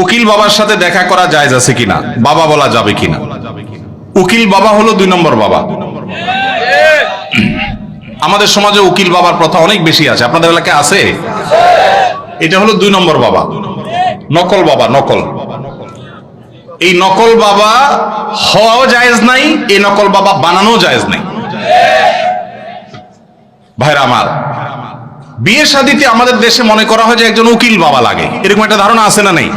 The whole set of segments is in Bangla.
উকিল বাবার সাথে দেখা করা জায়েজ আছে কিনা, বাবা বলা যাবে কিনা? উকিল বাবা হলো 2 নম্বর বাবা। আমাদের সমাজে উকিল বাবার প্রথা অনেক বেশি আছে, আপনাদের এলাকায় আছে? এটা হলো 2 নম্বর বাবা, নকল বাবা। নকল, এই নকল বাবা হওয়াও জায়েজ নাই, এই নকল বাবা বানানো জায়েজ নাই। ভাইরা আমার, বিয়ে শাদীতে আমাদের দেশে মনে করা হয় যে একজন উকিল বাবা লাগে, এরকম একটা ধারণা আছে না নেই?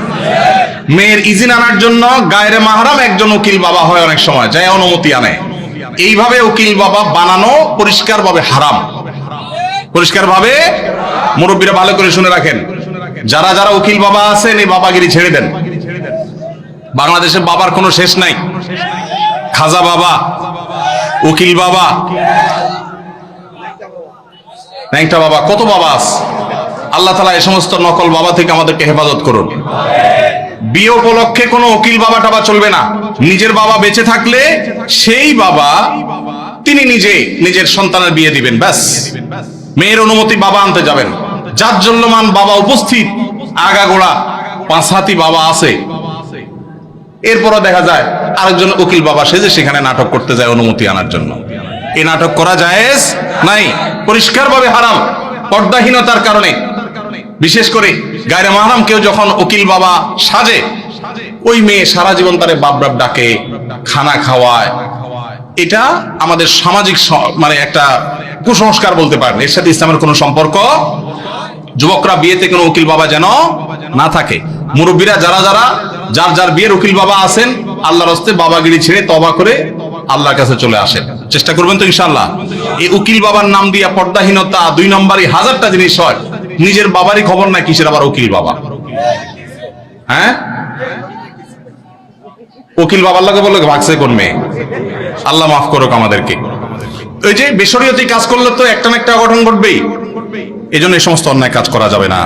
মেয়ের ইজিন আনার জন্য গায়রে মাহরাম একজন উকিল বাবা হয়, অনেক সময় যায় অনুমতি আনে। এইভাবে উকিল বাবা বানানো পরিষ্কারভাবে হারাম, পরিষ্কারভাবে। মুরব্বীরা ভালো করে শুনে রাখেন, যারা যারা উকিল বাবা আছেন এই বাবাগিরি ছেড়ে দেন। বাংলাদেশে বাবার কোনো শেষ নাই। খাজা বাবা, উকিল বাবা, ন্যাংটা বাবা, কত বাবা আছে। আল্লাহ তাআলা এই সমস্ত নকল বাবা থেকে আমাদেরকে হেফাজত করুন। বিয়ে উপলক্ষে কোনো উকিল বাবা টাবা চলবে না। নিজের বাবা বেঁচে থাকলে সেই বাবা তিনি নিজে নিজের সন্তানের বিয়ে দিবেন, ব্যাস। মেয়ের অনুমতি বাবা আনতে যাবেন। জাজ্জল্যমান বাবা উপস্থিত, আগাগোড়া 5 হাতি বাবা আছে, এরপরও দেখা যায় আরেকজন উকিল বাবা সেজে সেখানে নাটক করতে যায় অনুমতি আনার জন্য। এই নাটক করা জায়েজ নাই, পরিষ্কারভাবে হারাম, পর্দাহীনতার কারণে। বিশেষ করে গায়রে মাহরাম কেউ যখন উকিল বাবা সাজে, ওই মেয়ে সারা জীবন তারে বাপ বাপ ডাকে, খানা খাওয়ায়। এটা আমাদের সামাজিক মানে একটা কুসংস্কার বলতে পারেন, এর সাথে ইসলামের কোনো সম্পর্ক। যুবকরা বিয়েতে কোনো উকিল বাবা যেন না থাকে। মুরব্বীরা যারা যারা যার যার বিয়ের উকিল বাবা আছেন, আল্লাহর হস্তে বাবাগিরি ছেড়ে তওবা করে আল্লাহর কাছে চলে আসেন, চেষ্টা করবেন তো ইনশাআল্লাহ। এই উকিল বাবার নাম দিয়া পর্দাহীনতা 2 নম্বরই হাজারটা জিনিস হয়। নিজের বাবারই খবর নাই, কিসের আবার উকিল বাবা? হ্যাঁ, উকিল বাবার লাগে বলে ভাগছে কোন মেয়ে? আল্লাহ মাফ করুক আমাদেরকে। ওই যে বেশরিয়তি কাজ করলে তো একটা না একটা অঘটন ঘটবেই, এজন্য এই সমস্ত অন্যায় কাজ করা যাবে না।